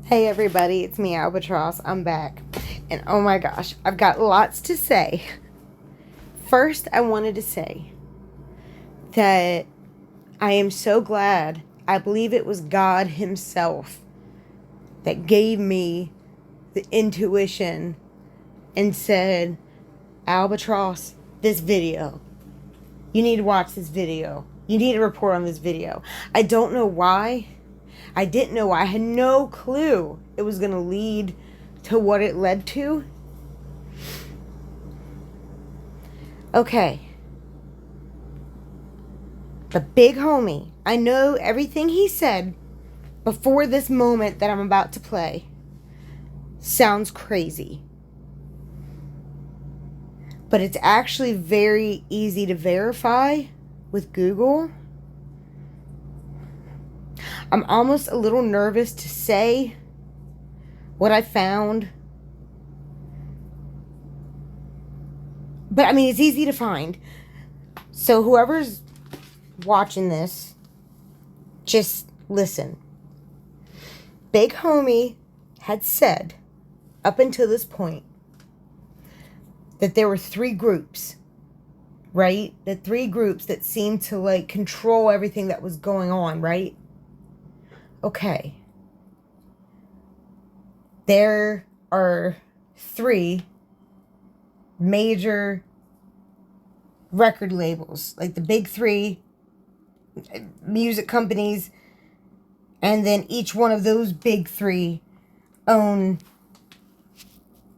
Hey everybody, it's me, Albatross. I'm back. And oh my gosh, I've got lots to say. First, I wanted to say that I am so glad, I believe it was God Himself that gave me the intuition and said, Albatross, this video. You need to watch this video. You need to report on this video. I don't know why. I didn't know why. I had no clue it was going to lead to what it led to. Okay. The big homie. I know everything he said before this moment that I'm about to play sounds crazy. But it's actually very easy to verify with Google. I'm almost a little nervous to say what I found. But I mean, it's easy to find. So whoever's watching this, just listen. Big homie had said up until this point that there were three groups, right? The three groups that seemed to like control everything that was going on, right? Okay. There are three major record labels, like the big three music companies, and then each one of those big three own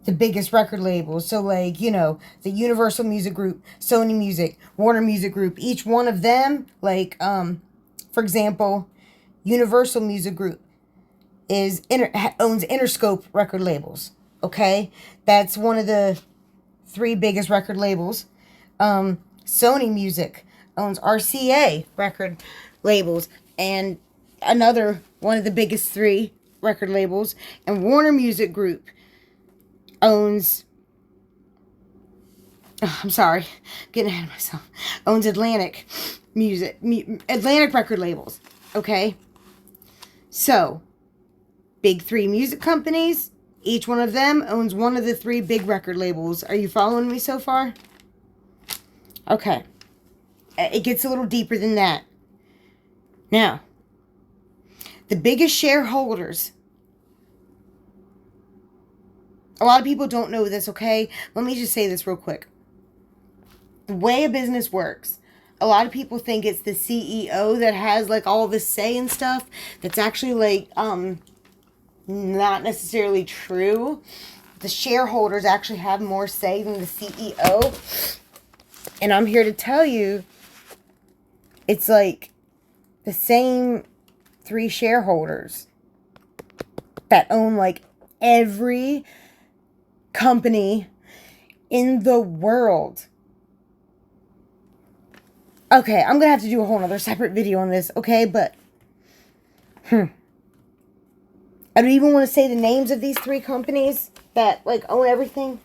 the biggest record labels. So like, the Universal Music Group, Sony Music, Warner Music Group, each one of them, like, for example, Universal Music Group owns Interscope record labels. Okay? That's one of the three biggest record labels. Sony Music owns RCA record labels, and another one of the biggest three record labels. And Warner Music Group owns, I'm sorry, getting ahead of myself, owns Atlantic record labels. Okay? So, big three music companies, each one of them owns one of the three big record labels. Are you following me so far? Okay. It gets a little deeper than that. Now, the biggest shareholders. A lot of people don't know this, okay? Let me just say this real quick. The way a business works, a lot of people think it's the CEO that has like all this say and stuff. That's actually like not necessarily true. The shareholders actually have more say than the CEO. And I'm here to tell you, it's like the same three shareholders that own like every company in the world. Okay, I'm gonna have to do a whole other separate video on this, okay? But I don't even want to say the names of these three companies that like own everything.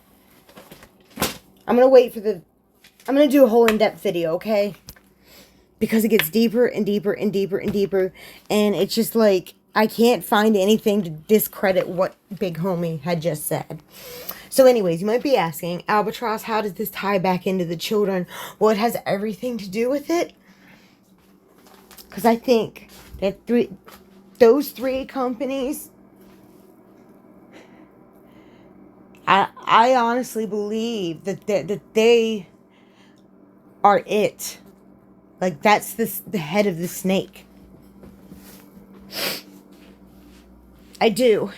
I'm gonna do a whole in-depth video, okay? Because it gets deeper and deeper and deeper and deeper, and it's just like I can't find anything to discredit what Big Homie had just said. So anyways, you might be asking, Albatross, how does this tie back into the children? Well, it has everything to do with it. Because I think that those three companies, I honestly believe that they are it. Like, that's the head of the snake. I do.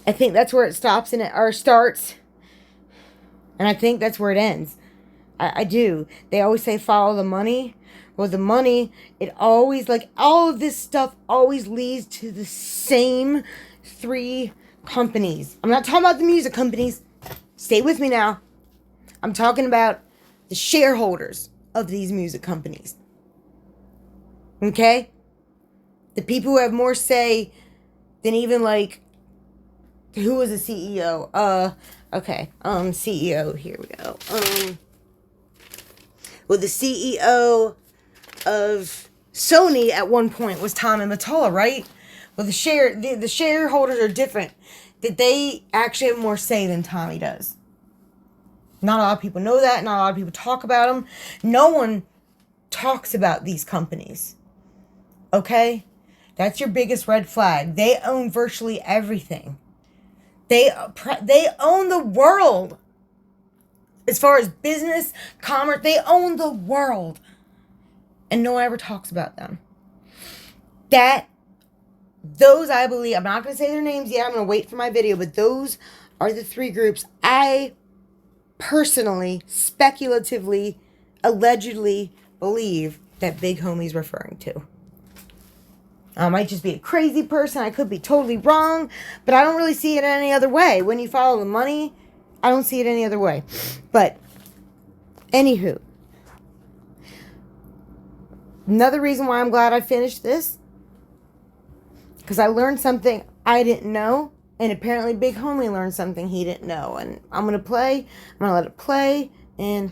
I think that's where it stops or starts. And I think that's where it ends. I do. They always say follow the money. Well, the money, it always, like, all of this stuff always leads to the same three companies. I'm not talking about the music companies. Stay with me now. I'm talking about the shareholders of these music companies. Okay? The people who have more say than even, like, who was the CEO? Okay. CEO, here we go. Well, the CEO of Sony at one point was Tom and Mottola, right? Well, the shareholders are different. That they actually have more say than Tommy does. Not a lot of people know that. Not a lot of people talk about them. No one talks about these companies. Okay? That's your biggest red flag. They own virtually everything. They own the world. As far as business, commerce, they own the world. And no one ever talks about them. Those I believe, I'm not going to say their names yet, I'm going to wait for my video, but those are the 3 groups I personally, speculatively, allegedly believe that Big Homie's referring to. I might just be a crazy person, I could be totally wrong, but I don't really see it any other way. When you follow the money, I don't see it any other way. But, anywho, another reason why I'm glad I finished this, because I learned something I didn't know, and apparently Big Homie learned something he didn't know. And I'm going to let it play, and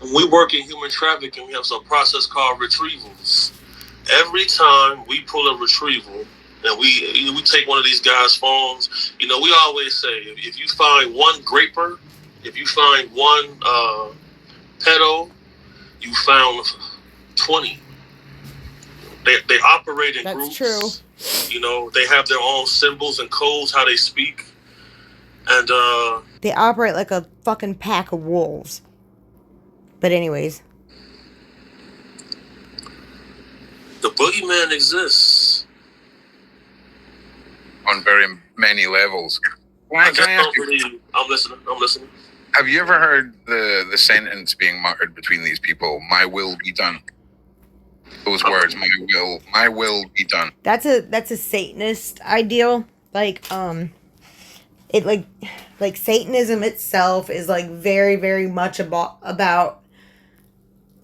when we work in human trafficking, we have some process called retrievals. Every time we pull a retrieval, and we take one of these guys' phones, we always say, if you find one graper, if you find one pedo, you found 20. They operate in groups. That's true. They have their own symbols and codes, how they speak. And they operate like a fucking pack of wolves. But anyways. The boogeyman exists. On very many levels. Can I ask you? I'm listening. Have you ever heard the sentence being muttered between these people, "My will be done"? Those words, my will be done. That's a Satanist ideal. It like Satanism itself is like very, very much about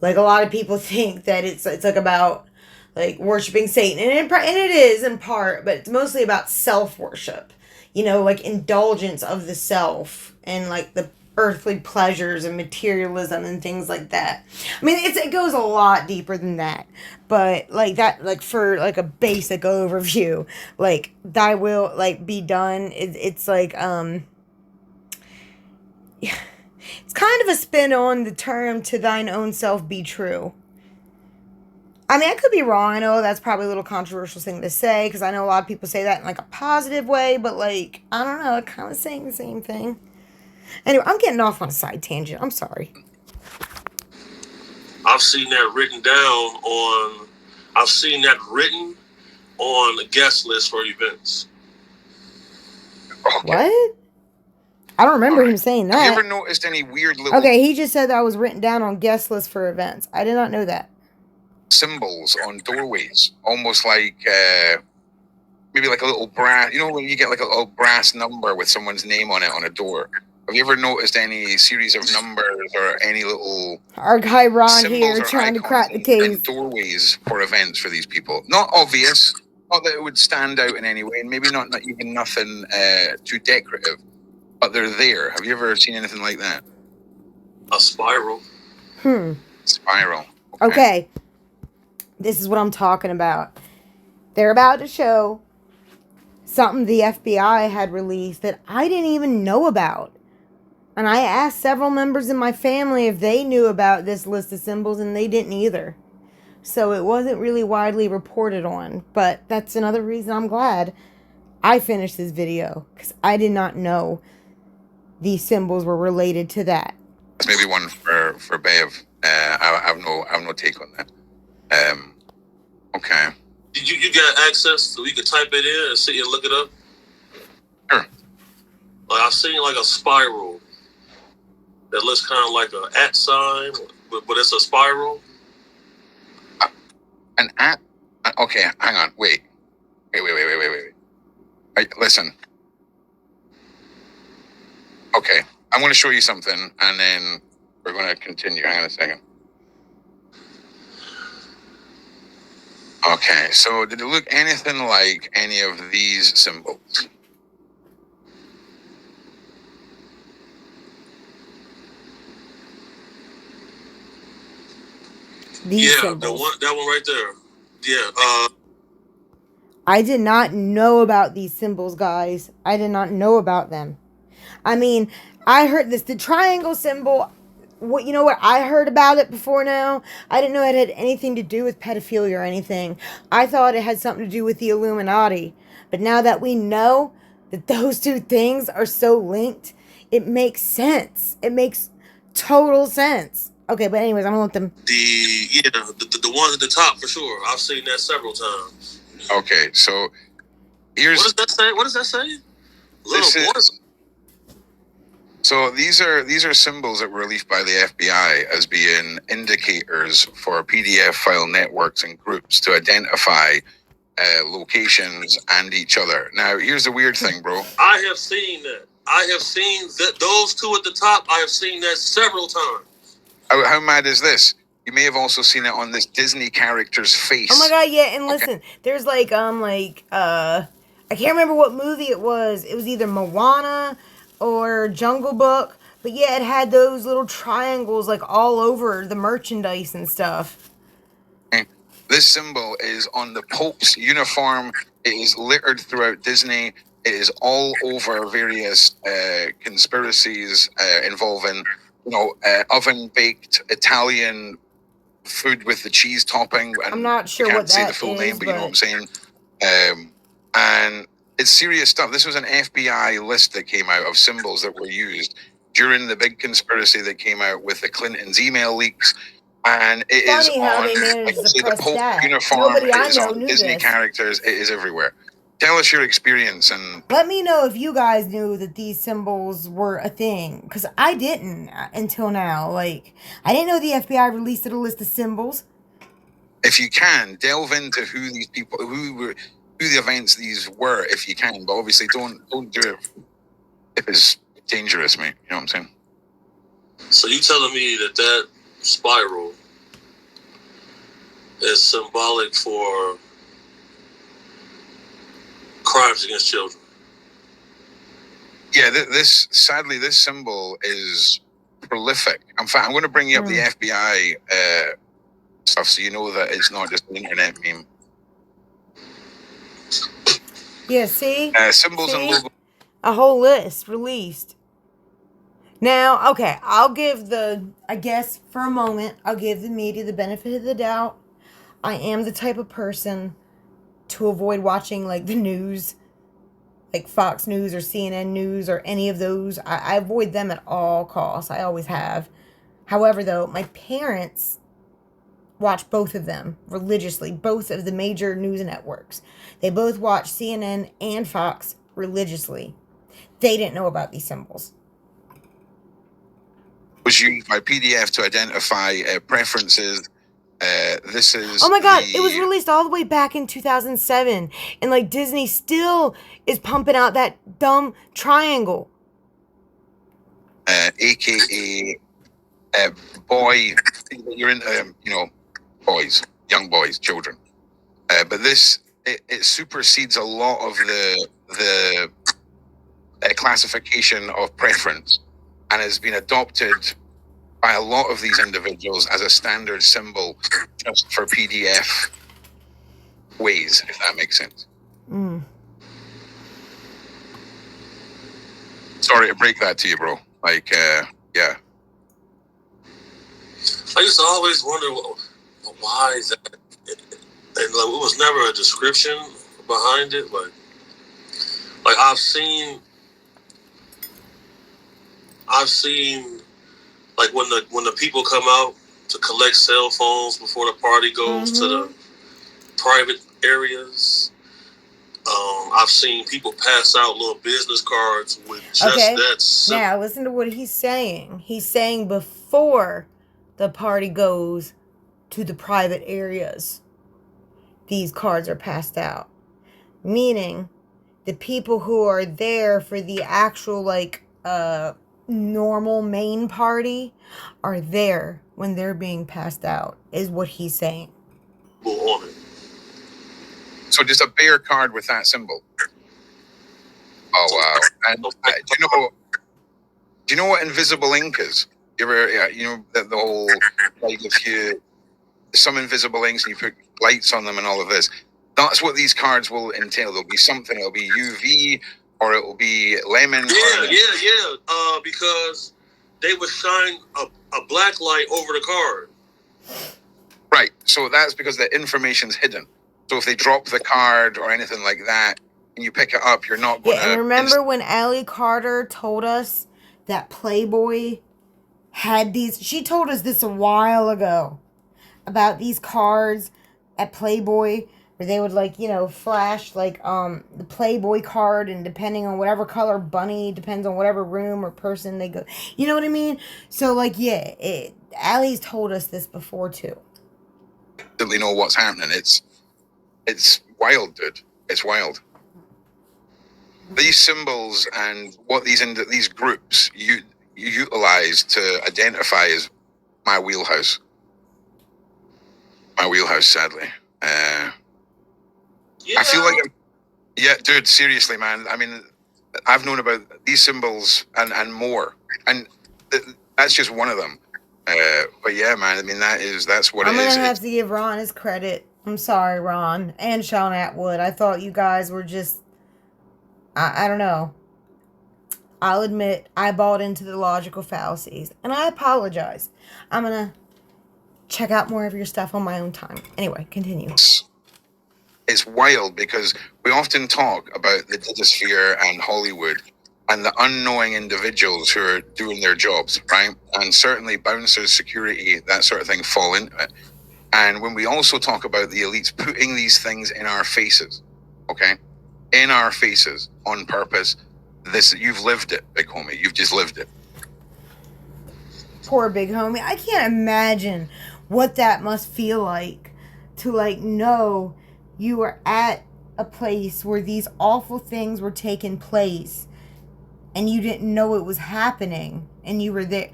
like a lot of people think that it's like about like worshiping Satan, and it is in part, but it's mostly about self-worship. Like indulgence of the self and like the earthly pleasures and materialism and things like that. I mean, it goes a lot deeper than that, but like that, like for like a basic overview, like thy will like be done. It's like it's kind of a spin on the term "to thine own self be true." I mean, I could be wrong. I know that's probably a little controversial thing to say, because I know a lot of people say that in like a positive way, but like, I don't know, it's kind of saying the same thing. Anyway, I'm getting off on a side tangent. I'm sorry. I've seen that written on the guest list for events. Okay. What? I don't remember him saying that. Have you ever noticed any weird little... Okay, he just said that was written down on guest list for events. I did not know that. Symbols on doorways, almost like maybe like a little brass, when you get like a little brass number with someone's name on it on a door. Have you ever noticed any series of numbers or any little... Our guy Ron here trying to crack the case. And doorways for events for these people. Not obvious, not that it would stand out in any way, and maybe not even nothing too decorative, but they're there. Have you ever seen anything like that? A spiral. Spiral. Okay. This is what I'm talking about. They're about to show something the FBI had released that I didn't even know about. And I asked several members in my family if they knew about this list of symbols, and they didn't either. So it wasn't really widely reported on. But that's another reason I'm glad I finished this video, because I did not know these symbols were related to that. Maybe one for Bev. I have no take on that. Okay. You got access so you can type it in and see and look it up? Sure. Like I've seen like a spiral that looks kind of like an at sign, but it's a spiral. An at? Okay, hang on. Wait. Listen. Okay, I'm going to show you something, and then we're going to continue. Hang on a second. Okay, so did it look anything like any of these symbols? These symbols. that one right there. Yeah. I did not know about these symbols, guys. I did not know about them. I mean, I heard this, the triangle symbol. What, you know what, I heard about it before now. I didn't know it had anything to do with pedophilia or anything. I thought it had something to do with the Illuminati. But now that we know that those two things are so linked, it makes sense. It makes total sense. Okay, but anyways, I'm gonna let them. The ones at the top for sure. I've seen that several times. Okay, so here's what does that say? What does that say? Little boys. So these are symbols that were released by the FBI as being indicators for PDF file networks and groups to identify locations and each other. Now, here's the weird thing, bro. I have seen that. I have seen that those two at the top. I have seen that several times. How mad is this? You may have also seen it on this Disney character's face. Oh my god, yeah, and listen, there's I can't remember what movie it was. It was either Moana or Jungle Book. But yeah, it had those little triangles like all over the merchandise and stuff. This symbol is on the Pope's uniform. It is littered throughout Disney. It is all over various conspiracies involving, oven baked Italian food with the cheese topping. And I'm not sure I can't what say that the full is, name, but you know what I'm saying. And it's serious stuff. This was an FBI list that came out of symbols that were used during the big conspiracy that came out with the Clintons' email leaks. And it Funny is how on, they managed to suppress the Pope that. uniform. Nobody it I is know on knew Disney this. characters. It is everywhere. Tell us your experience and let me know if you guys knew that these symbols were a thing, because I didn't until now. Like, I didn't know the FBI released a list of symbols. If you can, delve into who these people, who the events these were, if you can. But obviously, don't do it if it's dangerous, mate. You know what I'm saying? So you telling me that spiral is symbolic for crimes against children? Yeah, this sadly, this symbol is prolific. In fact, I'm going to bring you up the FBI stuff so you know that it's not just an internet meme. Yeah, see? Symbols and logos. A whole list released. Now, okay, I guess for a moment, I'll give the media the benefit of the doubt. I am the type of person to avoid watching, like, the news, like Fox News or CNN News or any of those. I avoid them at all costs. I always have. However, though, my parents watch both of them religiously, both of the major news networks. They both watch CNN and Fox religiously. They didn't know about these symbols. Was used by PDF to identify preferences. This is. Oh my god, it was released all the way back in 2007. And like Disney still is pumping out that dumb triangle. AKA boy. You're into, boys, young boys, children. But this, it supersedes a lot of the classification of preference and has been adopted by a lot of these individuals as a standard symbol just for PDF ways, if that makes sense. Sorry to break that to you, bro. Like, yeah. I used to always wonder, why is that? And like, it was never a description behind it. Like I've seen like when the people come out to collect cell phones before the party goes to the private areas. I've seen people pass out little business cards with just that symbol. Now listen to what he's saying. He's saying before the party goes to the private areas, these cards are passed out. Meaning the people who are there for the actual normal main party are there when they're being passed out, is what he's saying. So just a bare card with that symbol. Oh wow! And do you know what invisible ink is? You ever, the whole, like, if you some invisible inks and you put lights on them and all of this. That's what these cards will entail. There'll be something. It'll be UV, or it will be lemon. Yeah. Because they would shine a black light over the card. Right. So that's because the information's hidden. So if they drop the card or anything like that, and you pick it up, you're not going to... Yeah, and remember when Allie Carter told us that Playboy had these... She told us this a while ago about these cards at Playboy where they would, like, you know, flash, like, the Playboy card, and depending on whatever color bunny, depends on whatever room or person they go... You know what I mean? So, like, yeah, Allie's told us this before, too. Really know what's happening. It's wild, dude. It's wild. These symbols and what these groups you utilize to identify as my wheelhouse. My wheelhouse, sadly. I feel like, dude, seriously, man. I mean, I've known about these symbols and more, and that's just one of them. But yeah, man. I mean, that's what it is. I'm gonna have to give Ron his credit. I'm sorry, Ron and Shaun Atwood. I thought you guys were just... I don't know. I'll admit I bought into the logical fallacies, and I apologize. I'm gonna check out more of your stuff on my own time. Anyway, continue. It's wild because we often talk about the digisphere and Hollywood and the unknowing individuals who are doing their jobs, right? And certainly bouncers, security, that sort of thing fall into it. And when we also talk about the elites putting these things in our faces, okay? In our faces on purpose, you've lived it, big homie. You've just lived it. Poor big homie. I can't imagine what that must feel like to, like, know you were at a place where these awful things were taking place and you didn't know it was happening and you were there.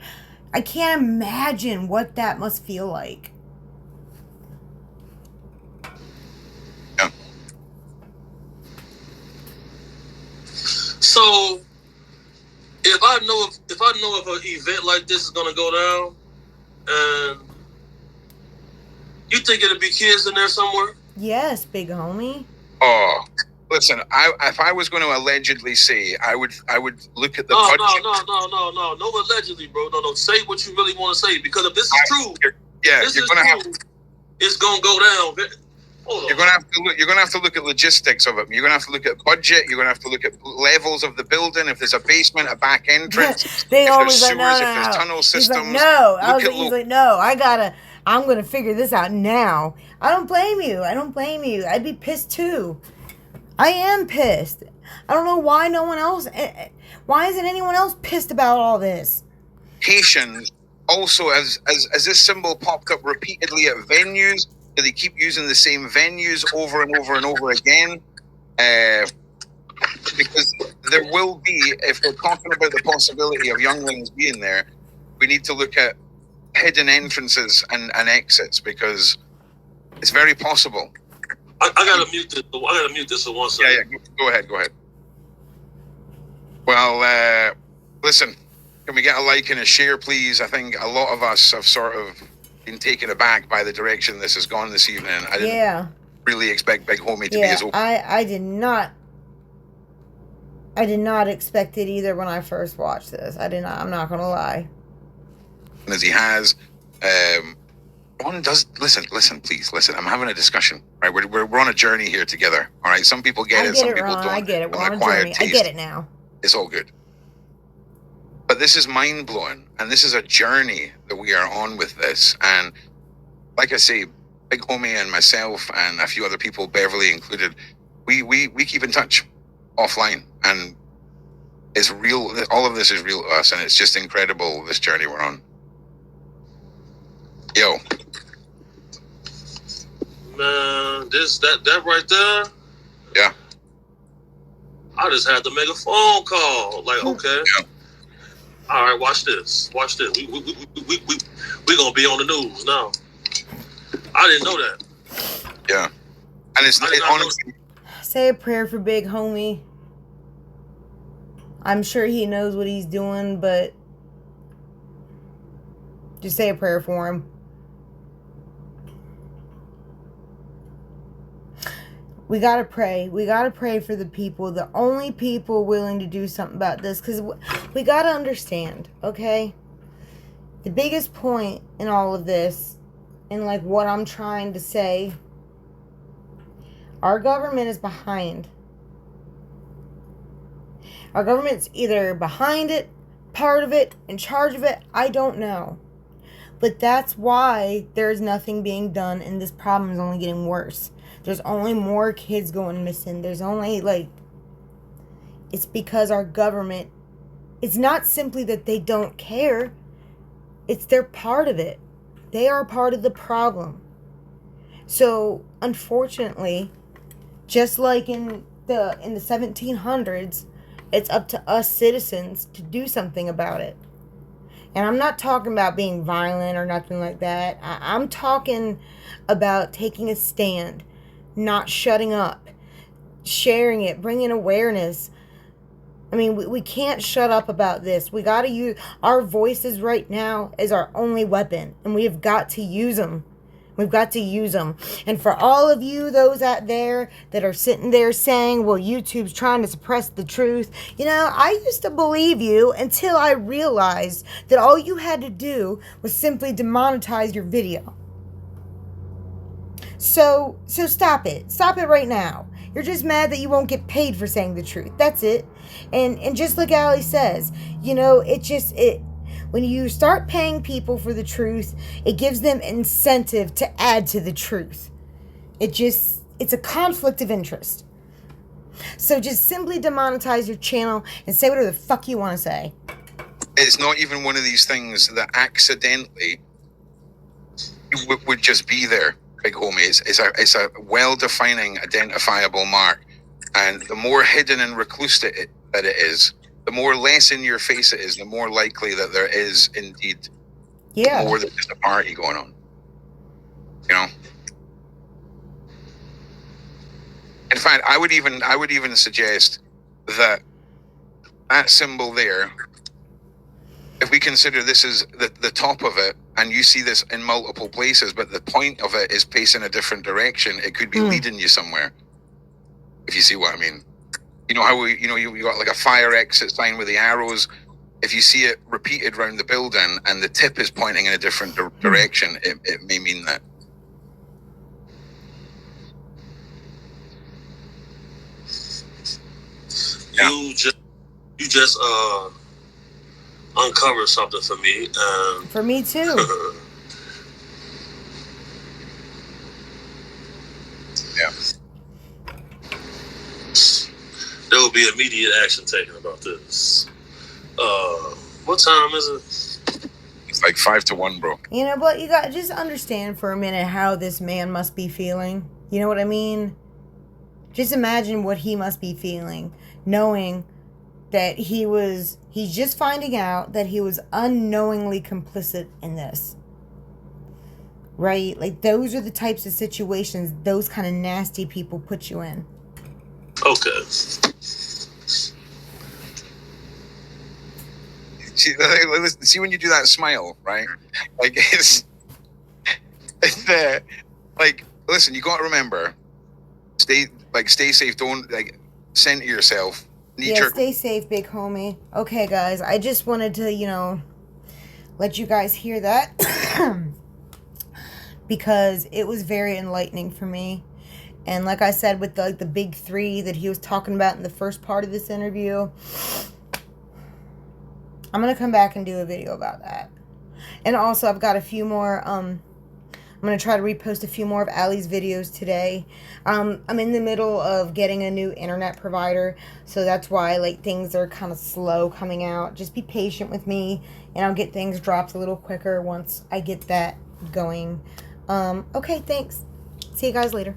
I can't imagine what that must feel like. Yeah. So if I know if an event like this is gonna go down, and you think it'll be kids in there somewhere? Yes, big homie. Oh, listen. If I was going to allegedly say, I would look at the budget. No, allegedly, bro. No. Say what you really want to say, because if this is true, it's gonna go down. You're gonna have to look at logistics of it. You're gonna have to look at budget. You're gonna have to look at levels of the building. If there's a basement, a back entrance, they if always there's like, sewers, no. if there's tunnel systems. He's like, no. I'm gonna figure this out now. I don't blame you. I'd be pissed too. I am pissed. I don't know why no one else. Why isn't anyone else pissed about all this? Haitians also, as this symbol popped up repeatedly at venues. Do they keep using the same venues over and over and over again? Because there will be, if we're talking about the possibility of younglings being there, we need to look at hidden entrances and exits, because it's very possible. I gotta mute this. For 1 second. Yeah. Go ahead. Well, listen. Can we get a like and a share, please? I think a lot of us have sort of been taken aback by the direction this has gone this evening. I didn't really expect Big Homie to be as open. I did not expect it either when I first watched this. I did not. I'm not gonna lie. As he has, Ron does listen. Please listen. I'm having a discussion. Right, we're on a journey here together. All right. Some people get it. Some people don't. I get it. We're on a journey. I get it now. It's all good. But this is mind-blowing, and this is a journey that we are on with this. And like I say, Big Homie and myself and a few other people, Beverly included, we keep in touch offline, and it's real. All of this is real to us, and it's just incredible, this journey we're on. Yo. Man, that right there. Yeah. I just had to make a phone call. Like, okay. Yeah. All right, watch this. We gonna be on the news now. I didn't know that. Yeah, and it's honestly. Say a prayer for Big Homie. I'm sure he knows what he's doing, but just say a prayer for him. we gotta pray. We gotta pray for the people, the only people willing to do something about this, because we gotta understand, okay? The biggest point in all of this, and like what I'm trying to say, our government is behind. Our government's either behind it, part of it, in charge of it, I don't know. But that's why there's nothing being done, and this problem is only getting worse. There's only more kids going missing. There's only, like, it's because our government, it's not simply that they don't care. It's they're part of it. They are part of the problem. So, unfortunately, just like in the 1700s, it's up to us citizens to do something about it. And I'm not talking about being violent or nothing like that. I'm talking about taking a stand, not shutting up, sharing it, bringing awareness. I mean, we can't shut up about this. We got to use our voices right now as our only weapon, and we have got to use them. We've got to use them. And for all of you, those out there that are sitting there saying, well, YouTube's trying to suppress the truth. You know, I used to believe you until I realized that all you had to do was simply demonetize your video. So stop it. Stop it right now. You're just mad that you won't get paid for saying the truth. That's it. And just like Ali says, you know, when you start paying people for the truth, it gives them incentive to add to the truth. It's a conflict of interest. So just simply demonetize your channel and say whatever the fuck you want to say. It's not even one of these things that accidentally would just be there, big homie. It's a well-defining, identifiable mark. And the more hidden and recluse that it is, the more less in your face it is, the more likely that there is indeed more than just a party going on. You know? In fact, I would even suggest that symbol there, if we consider this is the top of it, and you see this in multiple places, but the point of it is facing a different direction, it could be leading you somewhere. If you see what I mean. You know how you got like a fire exit sign with the arrows. If you see it repeated around the building and the tip is pointing in a different direction, it may mean that. Yeah. You just uncovered something for me. For me too. Yeah. There will be immediate action taken about this. What time is it? It's like 5-1, bro. You know, but you got to just understand for a minute how this man must be feeling. You know what I mean? Just imagine what he must be feeling, knowing that he's just finding out that he was unknowingly complicit in this. Right? Like, those are the types of situations those kind of nasty people put you in. Okay. See when you do that smile, right? Like it's like, listen, you got to remember, stay safe. Don't center yourself. Stay safe, big homie. Okay, guys, I just wanted to, let you guys hear that because it was very enlightening for me. And like I said, with the big three that he was talking about in the first part of this interview, I'm going to come back and do a video about that. And also, I've got a few more, I'm going to try to repost a few more of Ali's videos today. I'm in the middle of getting a new internet provider, so that's why, things are kind of slow coming out. Just be patient with me, and I'll get things dropped a little quicker once I get that going. Okay, thanks. See you guys later.